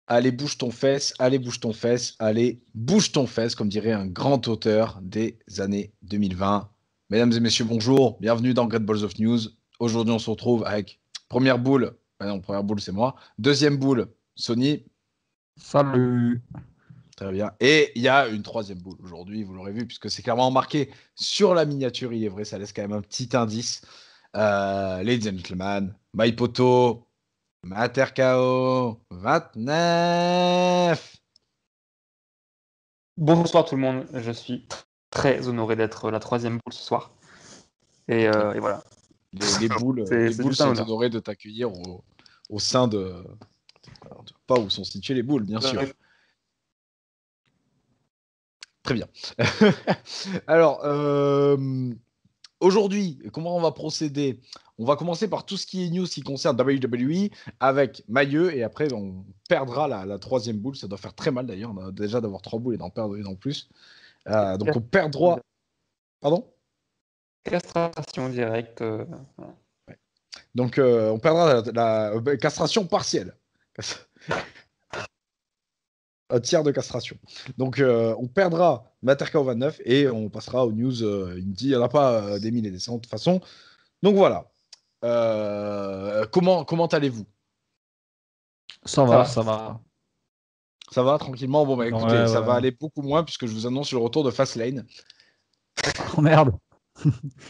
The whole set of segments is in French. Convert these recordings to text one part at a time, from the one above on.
allez bouge ton fesse, allez bouge ton fesse, allez bouge ton fesse, comme dirait un grand auteur des années 2020. Mesdames et messieurs, bonjour, bienvenue dans Great Balls of News. Aujourd'hui, on se retrouve avec première boule, première boule c'est moi, deuxième boule, Sony. Salut. Très bien. Et il y a une troisième boule aujourd'hui, vous l'aurez vu, puisque c'est clairement marqué sur la miniature, il est vrai, ça laisse quand même un petit indice. Ladies and gentlemen, My Poto, Mater KO 29. Bonsoir tout le monde, je suis très honoré d'être la troisième boule ce soir. Et voilà. Les boules C'est sont honneur. honorées de t'accueillir au sein de... Pas où sont situées les boules, bien sûr. Très bien. Alors, aujourd'hui, comment on va procéder? On va commencer par tout ce qui est news qui concerne WWE avec Mailleux et après on perdra la troisième boule. Ça doit faire très mal d'ailleurs. On a déjà d'avoir 3 boules et d'en perdre une en plus. Donc on perd droit. Pardon? Castration directe. Ouais. Donc on perdra la castration partielle. Un tiers de castration. Donc on perdra Materka au 29 et on passera aux news. Il me dit il n'y en a pas des mille et des cents de toute façon. Donc voilà. Comment allez-vous? Ça va, ça va. Ça va tranquillement. Bon bah écoutez, Ouais, ça va ouais. aller beaucoup moins puisque je vous annonce le retour de Fastlane. Oh merde.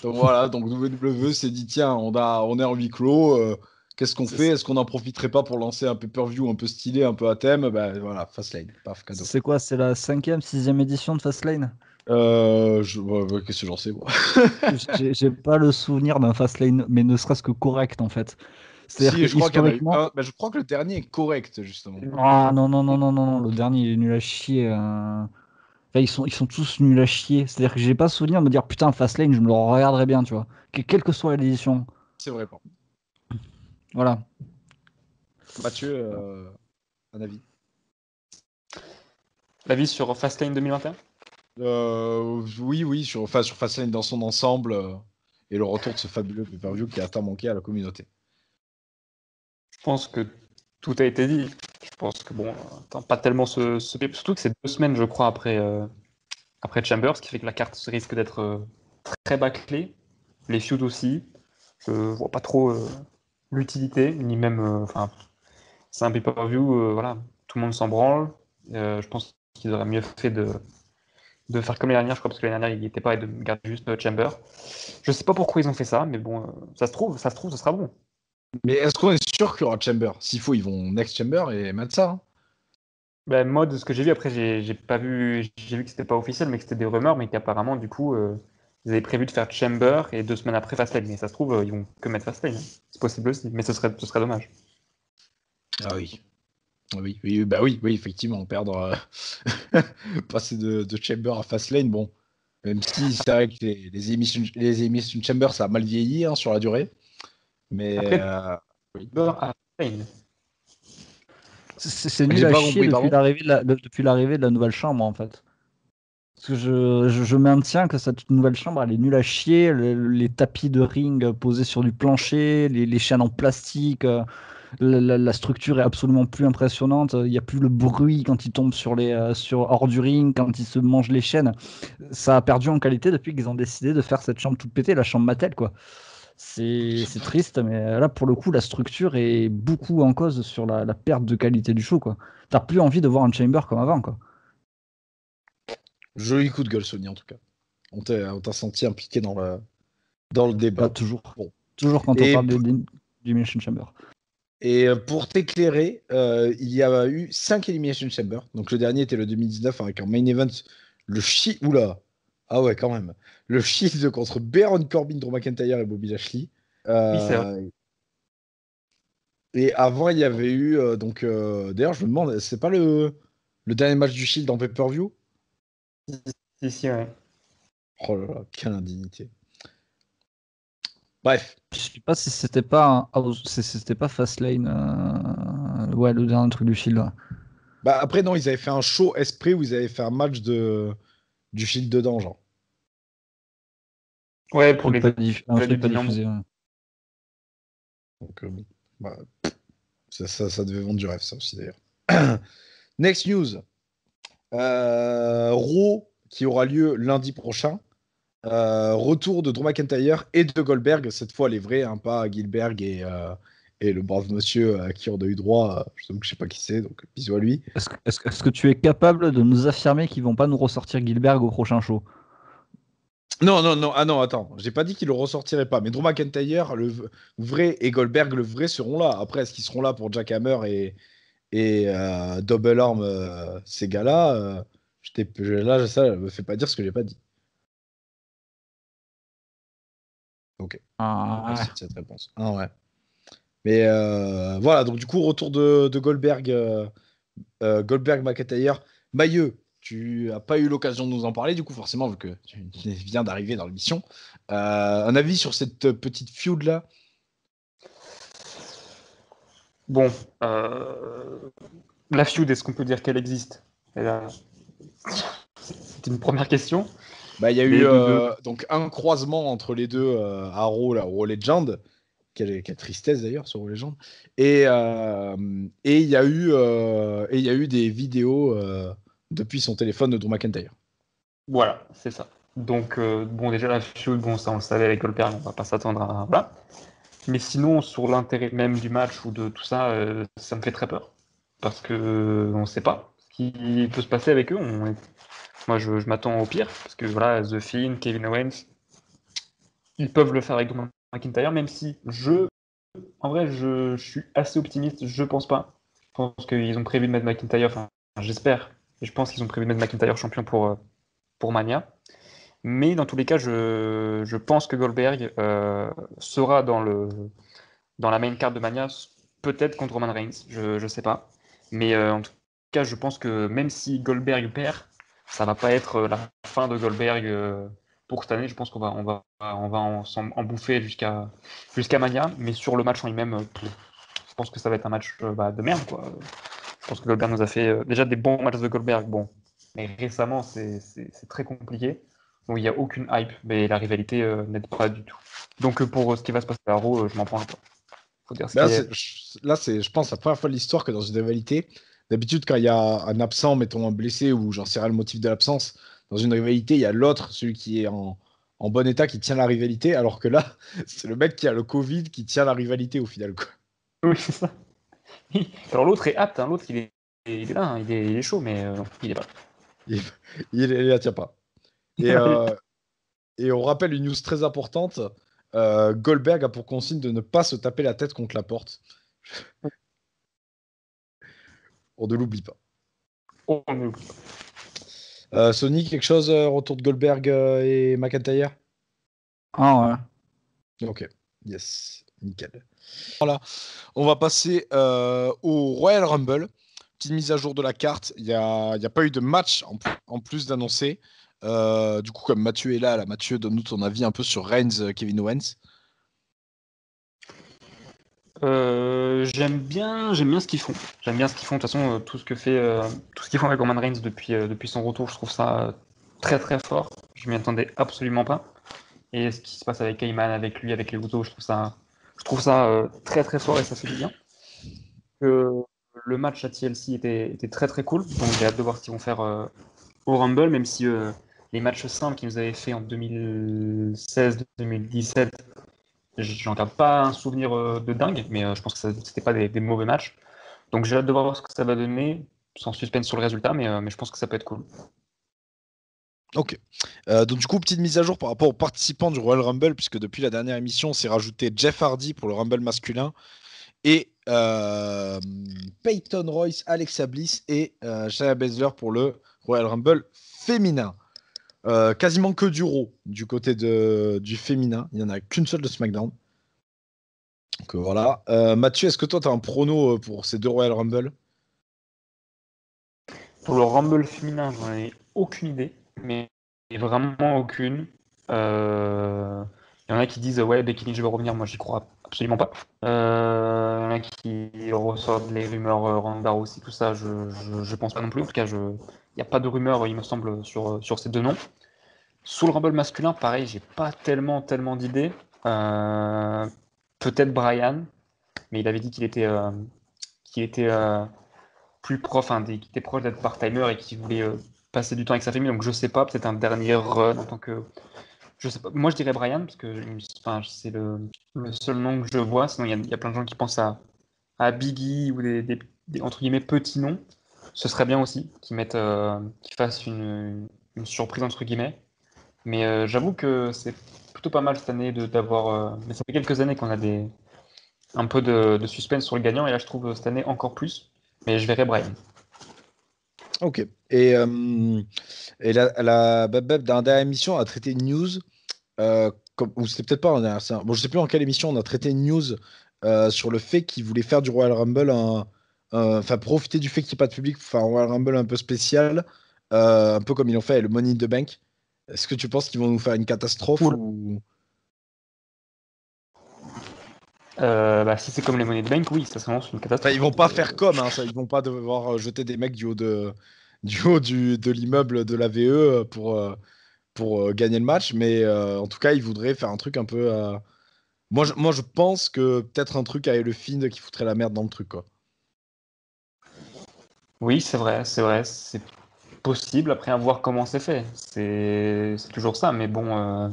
Donc voilà, donc WWE s'est dit tiens, on est en huis clos. Qu'est-ce qu'on fait? Est-ce qu'on n'en profiterait pas pour lancer un pay-per-view un peu stylé, un peu à thème? Ben voilà, Fastlane, paf, cadeau. C'est quoi? C'est la 5e, 6e édition de Fastlane? Qu'est-ce que j'en sais moi? J'ai pas le souvenir d'un Fastlane, mais ne serait-ce que correct en fait. C'est-à-dire Si, que je crois qu'il y en a eu historiquement. un. Je crois que le dernier est correct, justement. Ah non, non, non, non, non, non, le dernier il est nul à chier. Enfin, ils sont tous nuls à chier. C'est-à-dire que j'ai pas souvenir de me dire putain, Fastlane, je me le regarderais bien, tu vois. Quelle que soit l'édition. C'est vrai, pas. Voilà. Mathieu, un avis? L'avis sur Fastlane 2021? Oui, sur Fastlane dans son ensemble et le retour de ce fabuleux pay-per-view qui a tant manqué à la communauté. Je pense que tout a été dit. Je pense que bon, pas tellement surtout que c'est 2 semaines, je crois, après Chamber, ce qui fait que la carte risque d'être très bâclée. Les feuds aussi. Je vois pas trop l'utilité, ni même. Enfin, c'est un pay-per-view, voilà, tout le monde s'en branle. Je pense qu'ils auraient mieux fait de faire comme l'année dernière, je crois, parce que l'année dernière, il n'y était pas et de garder juste Chamber. Je sais pas pourquoi ils ont fait ça, mais bon, ça se trouve, ça sera bon. Mais est-ce qu'on est sûr qu'il y aura Chamber? S'il faut, ils vont Next Chamber et mettre ça. Hein. Ben, moi, de ce que j'ai vu, après, j'ai pas vu, j'ai vu que c'était pas officiel, mais que c'était des rumeurs, mais qu'apparemment, du coup, ils avaient prévu de faire Chamber et 2 semaines après Fastlane. Mais ça se trouve, ils vont que mettre Fastlane. Hein. C'est possible aussi, mais ce serait dommage. Ah oui. Oui, effectivement, perdre, passer de Chamber à Fastlane, bon, même si c'est vrai que les émissions Chamber, ça a mal vieilli hein, sur la durée, mais Après, oui. Chamber à Fastlane. C'est nul J'ai à pas chier compris, depuis pardon. l'arrivée de la nouvelle chambre en fait. Parce que je maintiens que cette nouvelle chambre, elle est nulle à chier. Les tapis de ring posés sur du plancher, les chaînes en plastique, la structure est absolument plus impressionnante. Il n'y a plus le bruit quand ils tombent hors du ring, quand ils se mangent les chaînes. Ça a perdu en qualité depuis qu'ils ont décidé de faire cette chambre toute pétée, la chambre Mattel, quoi. C'est triste, mais là, pour le coup, la structure est beaucoup en cause sur la perte de qualité du show, quoi. T'as plus envie de voir un chamber comme avant, quoi. Joli coup de gueule, Sony, en tout cas. On t'a senti impliqué dans le Bah, débat. toujours. Bon. Toujours quand on Et, parle d'Elimination Chamber. et pour t'éclairer, il y a eu 5 Elimination Chamber. Donc le dernier était le 2019 avec un main event, le Shield. Oula! Ah ouais, quand même. Le Shield contre Baron Corbin, Drew McIntyre et Bobby Lashley. Oui, c'est vrai. Et avant, il y avait eu. D'ailleurs, je me demande, c'est pas le dernier match du Shield en pay-per-view? Si, ouais. Oh là là, quelle indignité. Bref. Je sais pas si c'était pas c'était pas Fastlane. Ouais, le dernier truc du Shield. Ouais. Bah, après, non, ils avaient fait un show esprit où ils avaient fait un match du Shield dedans, genre. Ouais, pour les Un truc pas tenir bon. diffusé. Ouais. Donc, bon. Bah, ça devait vendre du rêve, ça aussi, d'ailleurs. Next news. Raw qui aura lieu lundi prochain. Retour de Drew McIntyre et de Goldberg, cette fois les vrais, hein, pas Gilbert et le brave monsieur à qui on a eu droit. Je ne sais pas qui c'est, donc bisous à lui. Est-ce que tu es capable de nous affirmer qu'ils vont pas nous ressortir Gilbert au prochain show? Non, ah non, attends, j'ai pas dit qu'ils le ressortiraient pas, mais Drew McIntyre, le vrai, et Goldberg, le vrai, seront là. Après, est-ce qu'ils seront là pour Jack Hammer et Double Arm, ces gars-là là, ça me fait pas dire ce que j'ai pas dit. Ok. Merci de cette réponse. Ah ouais. Mais voilà, donc du coup, retour de Goldberg, Goldberg McIntyre. Mailleux, tu n'as pas eu l'occasion de nous en parler, du coup, forcément, vu que tu viens d'arriver dans l'émission. Un avis sur cette petite feud-là? Bon, la feud, est-ce qu'on peut dire qu'elle existe? C'est une première question. Bah, il y a eu donc un croisement entre les deux à Raw, la Raw Legend. Quelle tristesse d'ailleurs sur Raw Legend. Et il y a eu des vidéos depuis son téléphone de Drew McIntyre. Voilà, c'est ça. Donc, bon, déjà, la feud, bon, ça, on le savait avec Goldberg, on va pas s'attendre à... Voilà. Mais sinon, sur l'intérêt même du match ou de tout ça, ça me fait très peur. Parce que on sait pas ce qui peut se passer avec eux. Moi, je m'attends au pire. Parce que, voilà, The Fiend, Kevin Owens, ils peuvent le faire avec Drew McIntyre, même si en vrai, je suis assez optimiste. Je pense pas. Je pense qu'ils ont prévu de mettre McIntyre, enfin, j'espère. Et je pense qu'ils ont prévu de mettre McIntyre champion pour Mania. Mais dans tous les cas, je pense que Goldberg sera dans la main card de Mania, peut-être contre Roman Reigns, je sais pas. Mais en tout cas, je pense que même si Goldberg perd, ça va pas être la fin de Goldberg pour cette année. Je pense qu'on va en bouffer jusqu'à Mania. Mais sur le match en lui-même, je pense que ça va être un match de merde, quoi. Je pense que Goldberg nous a fait déjà des bons matchs de Goldberg, bon. Mais récemment, c'est très compliqué. Donc il n'y a aucune hype, mais la rivalité n'aide pas du tout. Donc pour ce qui va se passer à Raw, je m'en prends pas. Faut dire ce qui est. Là, c'est, je pense, la première fois de l'histoire que dans une rivalité, d'habitude, quand il y a un absent, mettons un blessé, ou j'en sais rien le motif de l'absence, dans une rivalité, il y a l'autre, celui qui est en bon état, qui tient la rivalité, alors que là, c'est le mec qui a le Covid qui tient la rivalité au final, quoi. Oui, c'est ça. Alors l'autre est apte, hein. L'autre il est là, hein. Il est chaud, mais il est pas. Il, il la tient pas. Et on rappelle une news très importante. Goldberg a pour consigne de ne pas se taper la tête contre la porte. On ne l'oublie pas. Oh, on oublie pas. Sony, quelque chose, retour de Goldberg et McIntyre? Ah ouais. Ok, yes, nickel. Voilà, on va passer au Royal Rumble. Petite mise à jour de la carte. Il n'y a pas eu de match en plus d'annoncer. Du coup, comme Mathieu est là, Mathieu, donne-nous ton avis un peu sur Reigns, Kevin Owens. J'aime bien ce qu'ils font. J'aime bien ce qu'ils font. De toute façon, tout ce qu'ils font avec Roman Reigns depuis son retour, je trouve ça très très fort. Je m'y attendais absolument pas. Et ce qui se passe avec Heyman, avec lui, avec les Usos, je trouve ça très très fort et ça fait du bien. Le match à TLC était très très cool. Donc j'ai hâte de voir ce qu'ils vont faire au Rumble, même si les matchs simples qu'ils nous avaient fait en 2016-2017, j'en garde pas un souvenir de dingue, mais je pense que c'était pas des mauvais matchs. Donc j'ai hâte de voir ce que ça va donner, sans suspense sur le résultat, mais je pense que ça peut être cool. Ok. Donc du coup, petite mise à jour par rapport aux participants du Royal Rumble, puisque depuis la dernière émission, on s'est rajouté Jeff Hardy pour le Rumble masculin et Peyton Royce, Alexa Bliss et Shayna Baszler pour le Royal Rumble féminin. Quasiment que du Raw du côté du féminin. Il n'y en a qu'une seule de SmackDown. Donc voilà. Mathieu, est-ce que toi, tu as un prono pour ces deux Royal Rumble? Pour le Rumble féminin, j'en ai aucune idée, mais vraiment aucune. Il y en a qui disent ouais, Becky Lynch va revenir, moi j'y crois absolument pas. Il y en a qui ressortent les rumeurs Ronda aussi, tout ça, je pense pas non plus. En tout cas, il n'y a pas de rumeurs, il me semble, sur ces deux noms. Sous le Rumble masculin, pareil, j'ai pas tellement d'idées. Peut-être Brian, mais il avait dit qu'il était plus proche, qui était proche d'être part-timer et qui voulait passer du temps avec sa famille. Donc je sais pas, peut-être un dernier run en tant que. Je sais pas. Moi je dirais Brian, parce que c'est le seul nom que je vois. Sinon il y a plein de gens qui pensent à Biggie ou des, entre guillemets petits noms. Ce serait bien aussi qu'ils fassent une surprise entre guillemets. Mais j'avoue que c'est plutôt pas mal cette année d'avoir. Mais ça fait quelques années qu'on a un peu de suspense sur le gagnant, et là je trouve cette année encore plus. Mais je verrai Brian. Ok. Et Bab Bab, dans la dernière émission, a traité une news, ou c'était peut-être pas en dernière, bon, je sais plus en quelle émission on a traité une news sur le fait qu'il voulait faire du Royal Rumble enfin profiter du fait qu'il n'y ait pas de public pour faire un Royal Rumble un peu spécial, un peu comme ils l'ont fait avec le Money in the Bank. Est-ce que tu penses qu'ils vont nous faire une catastrophe Oula. ou... Si c'est comme les monnaies de bank, oui, ça s'annonce une Enfin, catastrophe. ils vont pas faire comme, hein, ça, ils vont pas devoir jeter des mecs du haut de l'immeuble de la VE pour gagner le match, mais en tout cas, ils voudraient faire un truc un peu. Moi, je pense que peut-être un truc avec le Fiend qui foutrait la merde dans le truc, quoi. Oui, c'est possible. Après, à voir comment c'est fait. C'est toujours ça, mais bon,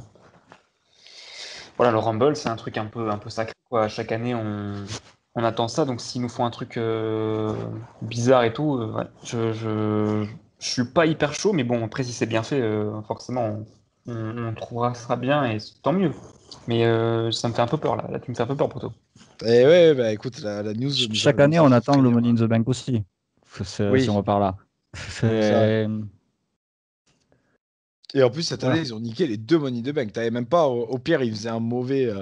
voilà, le Rumble, c'est un truc un peu sacré, quoi. Chaque année, on attend ça, donc s'ils nous font un truc bizarre et tout, ouais, je suis pas hyper chaud, mais bon, après, si c'est bien fait, forcément, on trouvera ça bien et tant mieux. Mais ça me fait un peu peur, là. Là, tu me fais un peu peur, Poto. Et ouais, bah écoute, la news Chaque nous année, a on fait attend le frémir. Money in the Bank aussi. Si on Oui, va par là. c'est vrai. C'est. Et en plus, cette Voilà. année, ils ont niqué les deux Money in the Bank. T'avais même pas, au pire, ils faisaient un mauvais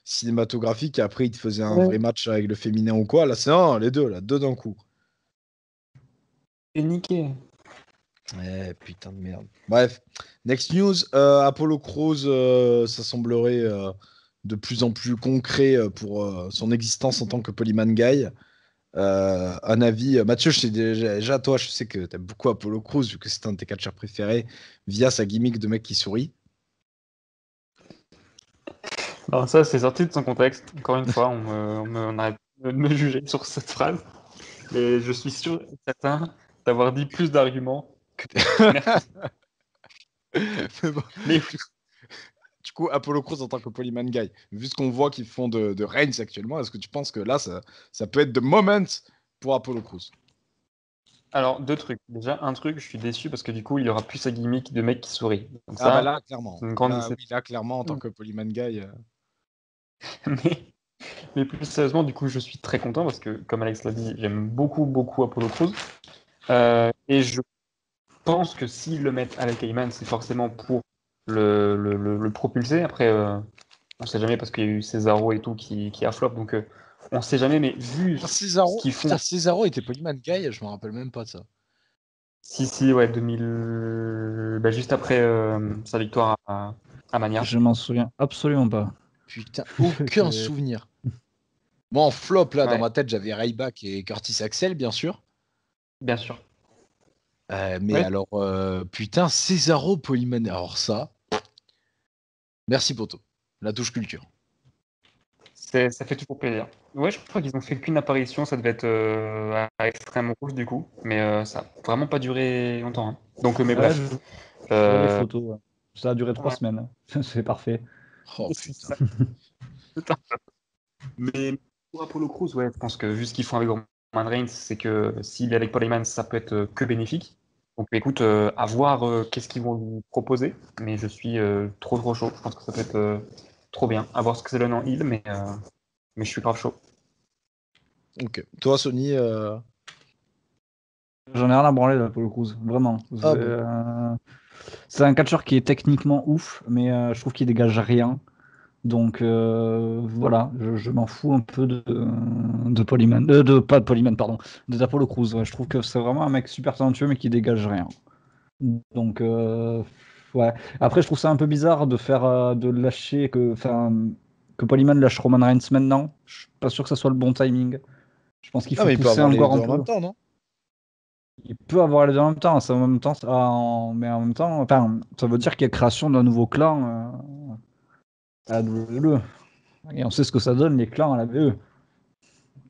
cinématographique et après, ils te faisaient un vrai match avec le féminin ou quoi. Là, c'est non, les deux, là, deux d'un coup. Et niqué. Putain de merde. Bref, next news, Apollo Crews, ça semblerait de plus en plus concret pour son existence en tant que Polyman Guy. Un avis, Mathieu, je sais déjà, toi, je sais que t'aimes beaucoup Apollo Crews, vu que c'est un de tes catcheurs préférés, via sa gimmick de mec qui sourit. Alors ça, c'est sorti de son contexte. Encore une fois, on arrête de me juger sur cette phrase. Mais je suis sûr et certain d'avoir dit plus d'arguments que merci. Mais bon, Mais du coup, Apollo Crews en tant que Polyman Guy, vu ce qu'on voit qu'ils font de Reigns actuellement, est-ce que tu penses que là, ça peut être the moment pour Apollo Crews? alors, deux trucs. Déjà, un truc, je suis déçu parce que du coup, il aura plus sa gimmick de mec qui sourit. Donc Ah bah ça, là, clairement. c'est une grande Là, oui, déception. là, clairement, en tant que Polyman Guy. Mais, mais plus sérieusement, du coup, je suis très content parce que, comme Alex l'a dit, j'aime beaucoup, beaucoup Apollo Crews. Et je pense que s'ils le mettent avec Heyman, c'est forcément pour le propulser. Après, on sait jamais parce qu'il y a eu Cesaro et tout qui a flop. Donc, on sait jamais. Mais vu ce Cesaro, qu'ils font. putain, Cesaro était Polyman Guy, je me rappelle même pas de ça. Si, ouais, 2000. Juste après sa victoire à Mania. Je m'en souviens absolument pas. Putain, aucun C'est- souvenir. Moi, en flop, là, dans Ouais, ma tête, j'avais Ryback et Curtis Axel, bien sûr. bien sûr. Mais Ouais, alors, putain, Cesaro Polyman. Alors ça, merci poto. La touche culture. ça fait toujours plaisir. Ouais, je crois qu'ils ont fait qu'une apparition, ça devait être à Extrême Rouge du coup, mais ça a vraiment pas duré longtemps, hein. Donc, mais Ouais, bref. je vois les Euh, photos. Ouais. Ça a duré 3 semaines. C'est parfait. Oh c'est putain. ça. Mais pour Apollo Crews, ouais, je pense que vu ce qu'ils font avec Roman Reigns, c'est que s'il est avec Paul Heyman, ça peut être que bénéfique. Donc écoute, à voir qu'est-ce qu'ils vont lui proposer, mais je suis trop chaud. Je pense que ça peut être trop bien. À voir ce que ça donne en heal, mais je suis grave chaud. Ok. Toi, Sony. J'en ai rien à branler d'Apollo Crews, vraiment. Ah bon. C'est un catcheur qui est techniquement ouf, mais je trouve qu'il dégage rien. Donc voilà, je m'en fous un peu de Polyman, pas de Polyman, pardon, d'Apollo Crews. Ouais. Je trouve que c'est vraiment un mec super talentueux, mais qui dégage rien. Donc ouais. Après, je trouve ça un peu bizarre de faire, de lâcher que Polyman lâche Roman Reigns maintenant. Je suis pas sûr que ça soit le bon timing. Je pense qu'il Ah, faut mais il peut pousser avoir les encore deux un en peu. même temps, non? Il peut avoir les deux en même temps. Ça, en même temps, mais en même temps, enfin, ça veut dire qu'il y a création d'un nouveau clan à la WWE. Et on sait ce que ça donne, les clans à la VE.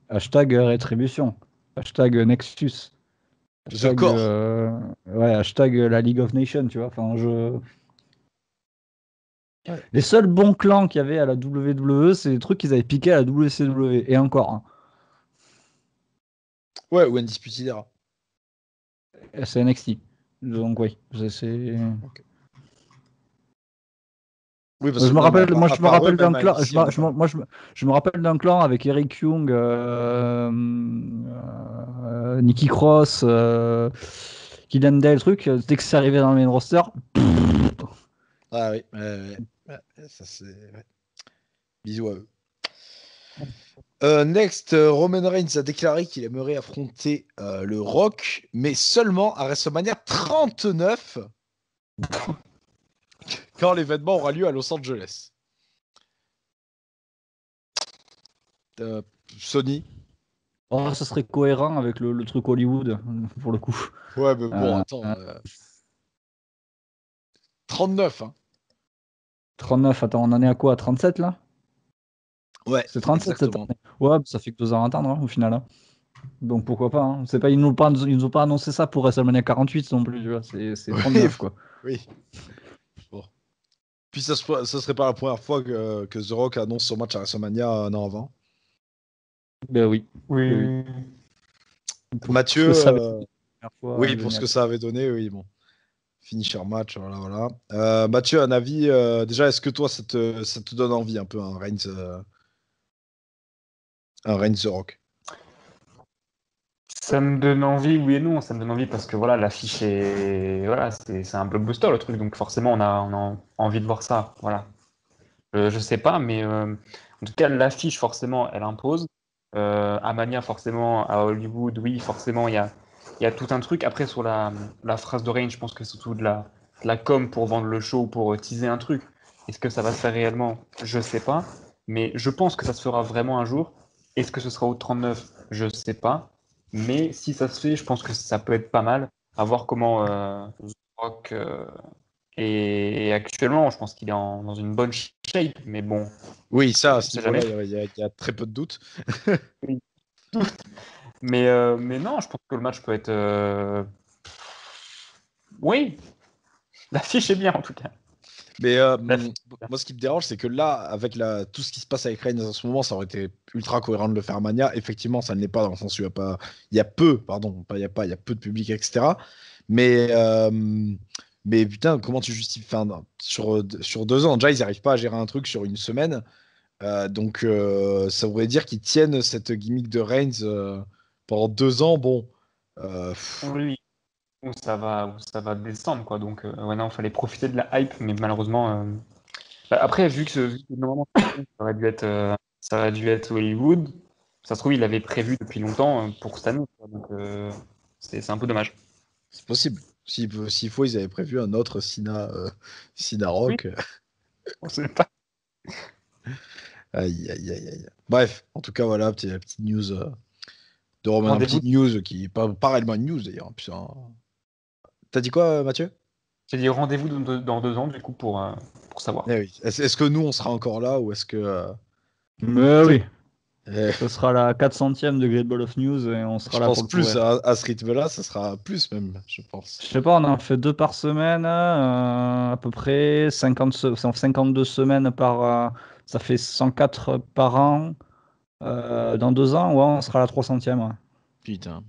Hashtag rétribution. Hashtag Nexus. The Core. Ouais, hashtag la League of Nations, tu vois. Enfin, Ouais. Les seuls bons clans qu'il y avait à la WWE, c'est les trucs qu'ils avaient piqués à la WCW. Et encore, hein. Ouais, ou Undisputed Era. C'est NXT. Donc oui, Ok. Oui, parce Je que me non, mais rappelle, moi à je me part eux, rappelle d'un même à clan, NXT, on a pas. je me rappelle d'un clan avec Eric Young, Nikki Cross, Killian Dale, truc. Dès que c'est arrivé dans le main roster, Ah oui, ça c'est. Ouais. Bisous à eux. Next, Roman Reigns a déclaré qu'il aimerait affronter le Rock, mais seulement à WrestleMania 39, quand l'événement aura lieu à Los Angeles. Euh, Sony. oh, ça serait cohérent avec le truc Hollywood, pour le coup. Ouais, mais bon, Euh, attends. 39, hein. 39, attends, on en est à quoi? 37 là? Ouais, C'est 37 cette exactement. année. Ouais, ça fait que 2 ans à attendre, hein, au final, hein. Donc pourquoi pas, hein. C'est pas, ils nous ont pas annoncé ça pour WrestleMania 48 non plus, tu vois. C'est Oui, 39, quoi. oui. Bon. Puis ça serait pas la première fois que The Rock annonce son match à WrestleMania un an avant. Ben oui. Oui, Ben oui. oui. Pour ce Mathieu, que ça avait été la première fois, oui, pour ce génial. que ça avait donné, oui, bon. Finisher match, voilà, voilà. Mathieu, un avis, déjà, est-ce que toi, ça te donne envie un peu, un Reigns The Rock? Ça me donne envie, oui et non. Ça me donne envie parce que voilà, l'affiche est. Voilà, c'est un blockbuster le truc, donc forcément on a envie de voir ça. Voilà. Je sais pas, mais en tout cas, l'affiche, forcément, elle impose. À Mania, forcément, à Hollywood, oui, forcément, il y a tout un truc. Après, sur la phrase de Reigns, je pense que c'est surtout de la com pour vendre le show, pour teaser un truc. Est-ce que ça va se faire réellement? Je sais pas. Mais je pense que ça se fera vraiment un jour. Est-ce que ce sera au 39? Je sais pas. Mais si ça se fait, je pense que ça peut être pas mal. À voir comment The Rock et actuellement, je pense qu'il est dans une bonne shape, mais bon, Oui, ça, à on ce sait jamais. niveau-là, il y a très peu de doutes. Oui. Mais non, je pense que le match peut être. Oui, l'affiche est bien en tout cas. Mais L'affiche est bien. moi, ce qui me dérange, c'est que là, avec tout ce qui se passe avec Reigns en ce moment, ça aurait été ultra cohérent de le faire à Mania. Effectivement, ça ne l'est pas dans le sens où il y a peu, pardon, pas il y a pas, il y a peu de public, etc. Mais, mais putain, comment tu justifies, enfin, non, sur 2 ans, déjà, ils n'arrivent pas à gérer un truc sur une semaine. Donc, ça voudrait dire qu'ils tiennent cette gimmick de Reigns pendant 2 ans. Bon, pff, Oui, où ça va descendre quoi. Donc, ouais, non, il fallait profiter de la hype, mais malheureusement. Bah, après, vu que normalement ça aurait dû être Hollywood, ça se trouve, il l'avait prévu depuis longtemps pour cette année, quoi. Donc, c'est un peu dommage. c'est possible. S'il faut, ils avaient prévu un autre Cena Oui, Rock. on sait pas. Aïe, aïe, aïe, aïe. Bref, en tout cas, voilà, petite news de Roman, une Rendez-vous. petite news qui est pas réellement une news d'ailleurs. Putain. T'as dit quoi, Mathieu? J'ai dit rendez-vous dans 2 ans, du coup, pour savoir. Eh oui. Est-ce que nous, on sera encore là ou est-ce que. Mais oui, Eh, ce sera la 400e de Great Ball of News et on sera je là pense pour le plus couvrir. à ce rythme-là, ça sera plus même, je pense. Je sais pas, on en fait 2 par semaine, à peu près 52 semaines ça fait 104 par an. Dans 2 ans, ouais, on sera à la 300e. Ouais. Putain,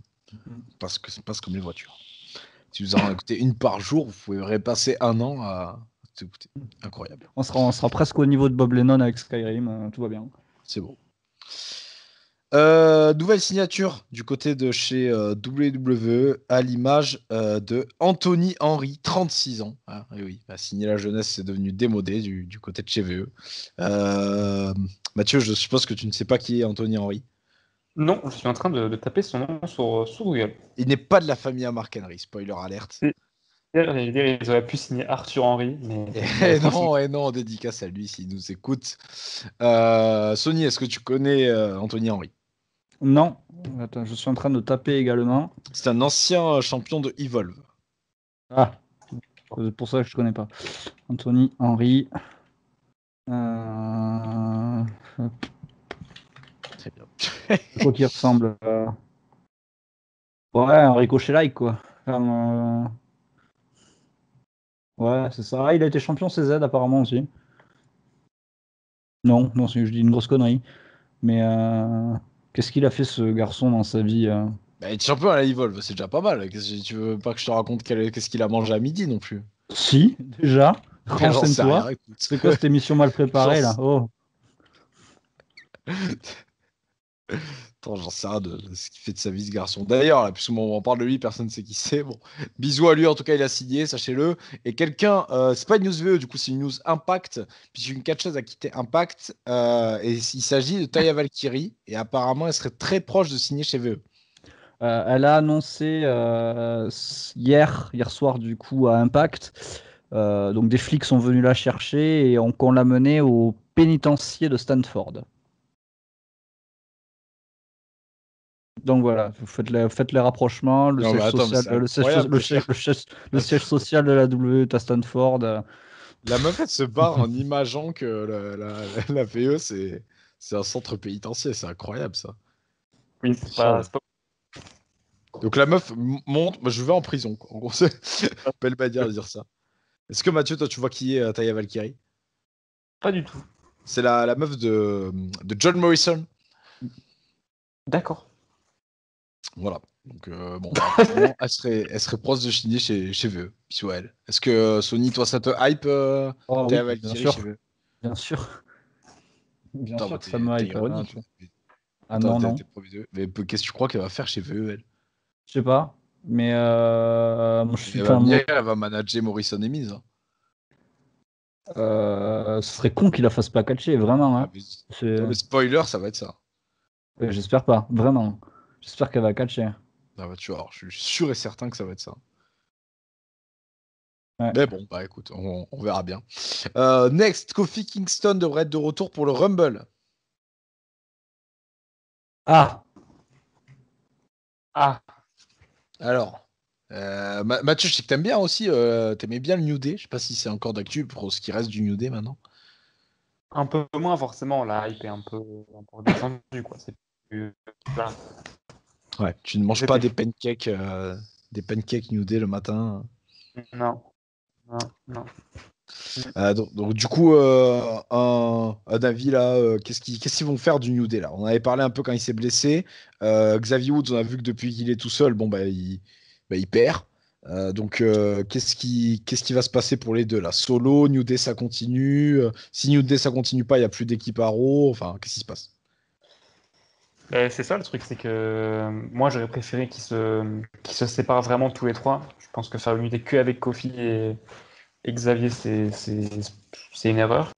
parce que c'est pas comme les voitures. Si vous en écoutez une par jour, vous pouvez passer un an à t'écouter. Incroyable. On sera presque au niveau de Bob Lennon avec Skyrim, tout va bien. C'est beau. Nouvelle signature du côté de chez WWE à l'image de Anthony Henry, 36 ans. Ah, et oui, bah, signer la jeunesse, c'est devenu démodé du côté de chez VE. Mathieu, je suppose que tu ne sais pas qui est Anthony Henry. Non, je suis en train de taper son nom sur Google. Il n'est pas de la famille à Mark Henry, spoiler alerte. Et- J'allais dire, ils auraient pu signer Arthur Henry, mais Et malheureusement, non, et non, dédicace à lui s'il nous écoute. Sony, est-ce que tu connais Anthony Henry? Non, attends, je suis en train de taper également. C'est un ancien champion de Evolve. Ah, c'est pour ça que je connais pas. Anthony Henry. Très bien. Quoi qu'il ressemble. Ouais, un ricochet-like, quoi. Enfin, ouais, c'est ça. Ah, il a été champion CZ apparemment aussi. Non, non, je dis une grosse connerie. Mais qu'est-ce qu'il a fait ce garçon dans sa vie Bah, être champion à la Evolve, c'est déjà pas mal. Tu veux pas que je te raconte qu'est-ce qu'il a mangé à midi non plus? Si, déjà. J'en sais Renseigne-toi. rien, écoute. C'est quoi cette émission mal J'en préparée là? sais- Oh. Attends, j'en sais rien de ce qu'il fait de sa vie, ce garçon. D'ailleurs, là, puisqu'on on parle de lui, personne ne sait qui c'est. Bon, bisous à lui, en tout cas, il a signé, sachez-le. Et quelqu'un, c'est pas une news VE, du coup, c'est une news Impact, puisqu'une catcheuse a quitté Impact. Et il s'agit de Taya Valkyrie. Et apparemment, elle serait très proche de signer chez VE. Elle a annoncé hier soir du coup à Impact. Donc des flics sont venus la chercher et qu'on l'a menée au pénitencier de Stanford. Donc voilà, faites les rapprochements, le Non, mais siège attends, mais social, c'est incroyable de faire. le siège social de la W est à Stanford. La meuf, elle se barre en imageant que la VE, c'est un centre pénitentiaire. C'est incroyable, ça. Oui, Oh. c'est pas... Donc la meuf monte, bah, je vais en prison, quoi. En gros, c'est belle manière de dire ça. Est-ce que Mathieu, toi, tu vois qui est Taya Valkyrie? pas du tout. C'est la meuf de John Morrison. D'accord. Voilà. Donc, bon, apparemment, elle serait proche de signer chez VE. Bisous à elle. Est-ce que Sony, toi, ça te hype Oh Taya oui, bien Valkyrie chez sûr, VE? bien sûr, bien Putain, bah, sûr que ça me t'es hype. ironique. Ah Attends, non, t'es non, t'es proviseur. Mais qu'est-ce que tu crois qu'elle va faire chez VE, elle? je sais pas. Mais moi, je suis Elle va enfin, moi, venir, elle va manager Morrison et Miz, hein. ce serait con qu'il la fasse pas catcher, vraiment. Ah, Hein. non, mais spoiler, ça va être ça. J'espère pas, vraiment. J'espère qu'elle va catcher. Ah bah, tu vois, alors, je suis sûr et certain que ça va être ça. Ouais. Mais bon, bah écoute, on verra bien. Next, Kofi Kingston devrait être de retour pour le Rumble. Ah, Ah, Alors, Mathieu, je sais que t'aimes bien aussi, t'aimais bien le New Day. Je sais pas si c'est encore d'actu pour ce qui reste du New Day maintenant. un peu moins forcément, la hype est un peu redescendue, quoi. C'est plus... Voilà. Ouais, tu ne manges pas C'était... des pancakes New Day le matin. Non, non, non. Donc, du coup, un avis là, qu'est-ce qu'ils vont faire du New Day là? On avait parlé un peu quand il s'est blessé. Xavier Woods, on a vu que depuis qu'il est tout seul, bon bah, il perd. Donc, qu'est-ce qui va se passer pour les deux là? Solo, New Day ça continue. Si New Day ça continue pas, il y a plus d'équipe à Raw. Enfin, qu'est-ce qui se passe? C'est ça le truc, c'est que moi j'aurais préféré qu'ils se séparent vraiment tous les trois. Je pense que faire une unité que avec Kofi et Xavier, c'est une erreur.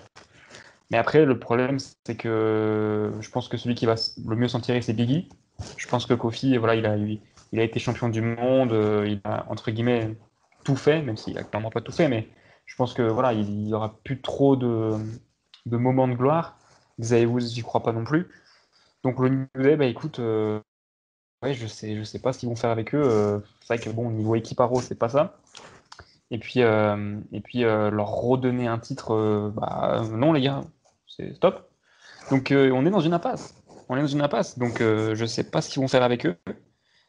Mais après, le problème, c'est que je pense que celui qui va le mieux s'en tirer, c'est Biggie. Je pense que Kofi, voilà, il a été champion du monde, il a, entre guillemets, tout fait, même s'il a clairement pas tout fait, mais je pense que voilà, il y aura plus trop de moments de gloire. Xavier Woods, j'y crois pas non plus. Donc le New Day, bah écoute, ouais, je sais pas ce qu'ils vont faire avec eux. C'est vrai que bon, niveau équipe à Raw, c'est pas ça. Et puis leur redonner un titre, bah non les gars, c'est stop. Donc on est dans une impasse. On est dans une impasse. Donc je sais pas ce qu'ils vont faire avec eux.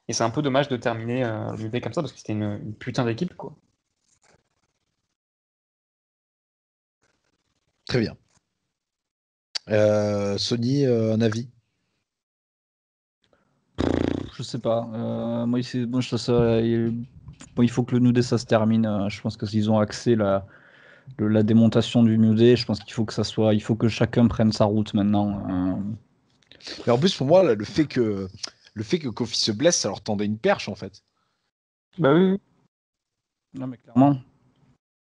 Et c'est un peu dommage de terminer le New Day comme ça parce que c'était une putain d'équipe quoi. Très bien. Sony, un avis? je sais pas. Moi, bon, il faut que le New Day ça se termine. Je pense que s'ils ont accès la démontation du New Day, je pense qu'il faut que ça soit, il faut que chacun prenne sa route maintenant. Mais en plus, pour moi, là, le fait que Kofi se blesse, ça leur tendait une perche en fait. Bah oui. Non mais clairement.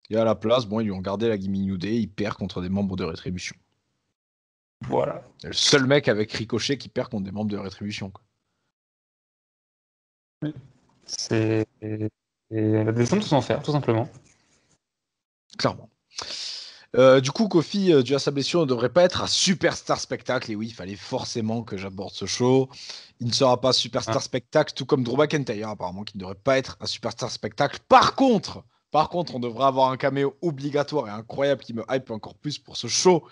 Et à la place, bon, ils lui ont gardé la gimmick New Day, il perd contre des membres de Rétribution. Voilà. C'est le seul mec avec Ricochet qui perd contre des membres de Rétribution, quoi. C'est la descente sans faire, tout simplement. Clairement. Du coup, Kofi, dû à sa blessure, ne devrait pas être un superstar spectacle. Et oui, il fallait forcément que j'aborde ce show. Il ne sera pas superstar spectacle, tout comme Drew McIntyre, apparemment, qui ne devrait pas être un superstar spectacle. Par contre, on devrait avoir un caméo obligatoire et incroyable qui me hype encore plus pour ce show.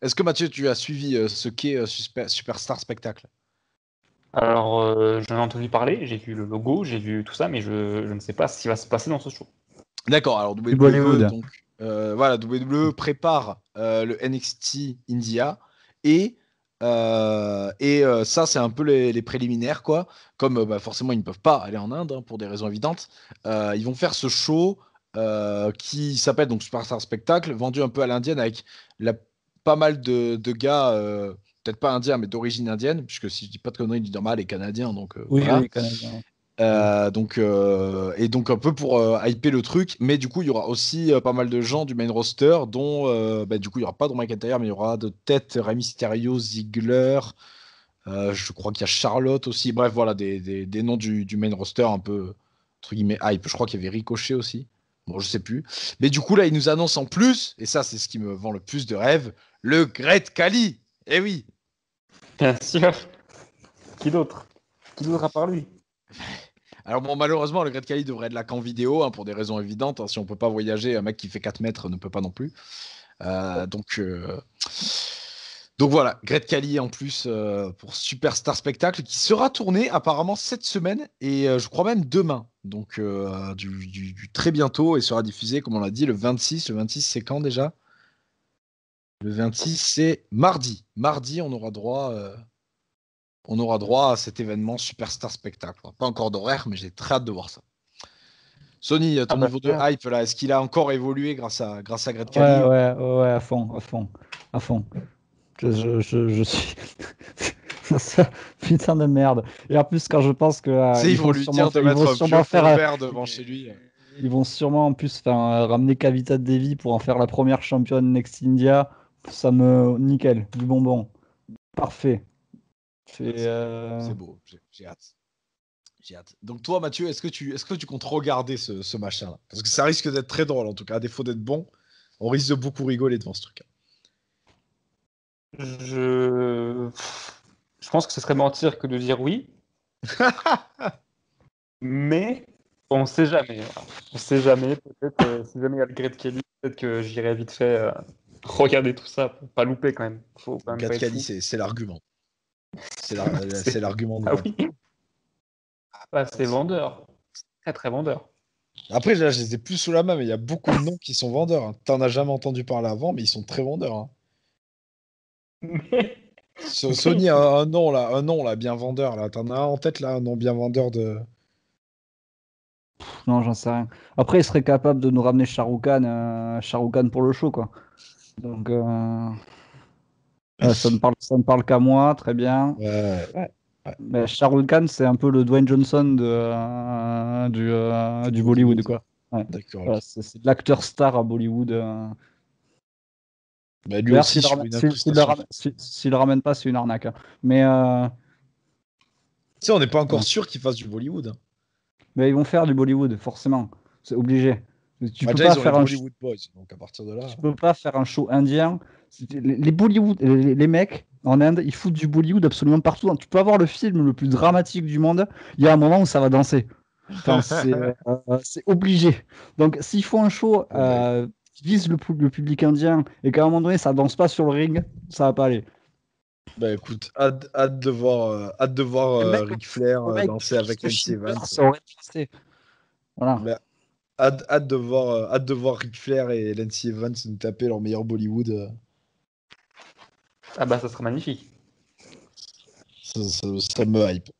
Est-ce que Mathieu, tu as suivi ce qu'est Superstar Spectacle? Alors, j'en ai entendu parler, j'ai vu le logo, j'ai vu tout ça, mais je ne sais pas ce qui va se passer dans ce show. D'accord, alors Du WWE, Bollywood. donc, voilà, WWE prépare le NXT India et, ça, c'est un peu les préliminaires, quoi. Comme bah, forcément, ils ne peuvent pas aller en Inde hein, pour des raisons évidentes. Ils vont faire ce show qui s'appelle donc Superstar Spectacle, vendu un peu à l'indienne avec la- pas mal de gars, peut-être pas indiens, mais d'origine indienne, puisque si je dis pas de conneries, du normal, les Canadiens, donc Oui, voilà. oui, canadien. Donc un peu pour hyper le truc, mais du coup il y aura aussi pas mal de gens du main roster, dont bah, du coup il y aura pas Drew McIntyre, mais il y aura de tête Rey Mysterio, Ziggler, je crois qu'il y a Charlotte aussi, bref voilà des noms du main roster un peu entre guillemets hype. Je crois qu'il y avait Ricochet aussi, bon je sais plus, mais du coup là il nous annonce en plus, et ça c'est ce qui me vend le plus de rêve, le Great Khali. Eh oui. Bien sûr. Qui d'autre? Qui d'autre à part lui? Alors bon, malheureusement, le Great Khali devrait être là qu'en vidéo, hein, pour des raisons évidentes. Hein. Si on peut pas voyager, un mec qui fait 4 mètres ne peut pas non plus. Euh, donc, euh, donc voilà, Great Khali en plus pour Superstar Spectacle qui sera tourné apparemment cette semaine et je crois même demain. Donc du très bientôt et sera diffusé, comme on l'a dit, le 26. Le 26, c'est quand déjà? Le 26, c'est mardi. Mardi, on aura droit à cet événement Superstar Spectacle. Pas encore d'horaire, mais j'ai très hâte de voir ça. Sony, Ah ton bah, niveau de hype, là, est-ce qu'il a encore évolué grâce à Great Ouais, Khali? ouais, ouais, à fond, à fond, à fond. Je suis. Ça, putain de merde. Et en plus, quand je pense que Tu sais, ils vont lui dire de ils vont mettre un vieux sûrement faire, fond vert devant chez lui. ils vont sûrement en plus faire ramener Kavita Devi pour en faire la première championne Next India. Ça me nickel, du bonbon, parfait. C'est C'est beau, j'ai hâte. J'ai hâte. Donc toi, Mathieu, est-ce que tu comptes regarder ce machin-là? Parce que ça risque d'être très drôle, en tout cas, à défaut d'être bon, on risque de beaucoup rigoler devant ce truc. Je... je pense que ce serait mentir que de dire oui, mais on sait jamais. Voilà. On sait jamais. Peut-être si jamais il y a le Great Kelly, peut-être que j'irai vite fait regarder tout ça pour pas louper quand même. Faut quand même pas Great être Khali, fou. c'est l'argument. C'est C'est- l'argument de Ah vente. oui, ah, c'est vendeur. Très très vendeur. Après, là, je les ai plus sous la main, mais il y a beaucoup de noms qui sont vendeurs. Hein. T'en as jamais entendu parler avant, mais ils sont très vendeurs. Hein. Sony a un nom là, bien vendeur là. T'en as un en tête là, un nom bien vendeur de. non, j'en sais rien. Après, il serait capable de nous ramener Shah Rukh Khan pour le show, quoi. Donc, ça ne parle qu'à moi, très bien. Ouais, ouais, ouais. Mais Shah Rukh Khan, c'est un peu le Dwayne Johnson Du du Bollywood, Bollywood. quoi. Ouais. D'accord, Voilà, ok. c'est l'acteur star à Bollywood. Bah, lui D'ailleurs, aussi sur une incrustation. s'il le ramène pas, c'est une arnaque. Hein. Mais, Tu sais, on n'est pas encore ouais. sûr qu'il fasse du Bollywood. Hein. Mais ils vont faire du Bollywood, forcément. C'est obligé. Tu Bah, peux déjà, pas ils ont les faire un, Bollywood Boys, donc à partir de là. tu peux pas faire un show indien. Les Bollywood, les mecs en Inde, ils foutent du Bollywood absolument partout. Tu peux avoir le film le plus dramatique du monde. Il y a un moment où ça va danser. Enfin, c'est obligé. Donc, s'ils font un show Bon, bah, qui vise le public indien et qu'à un moment donné, ça danse pas sur le ring, ça va pas aller. écoute, hâte de voir Le mec, Ric Flair le mec danser avec de Lacey Schindler, Evans. ça aurait passé. Voilà. Bah, hâte de voir Ric Flair et Lacey Evans nous taper leur meilleur Bollywood. Ah bah ça serait magnifique. Ça me hype.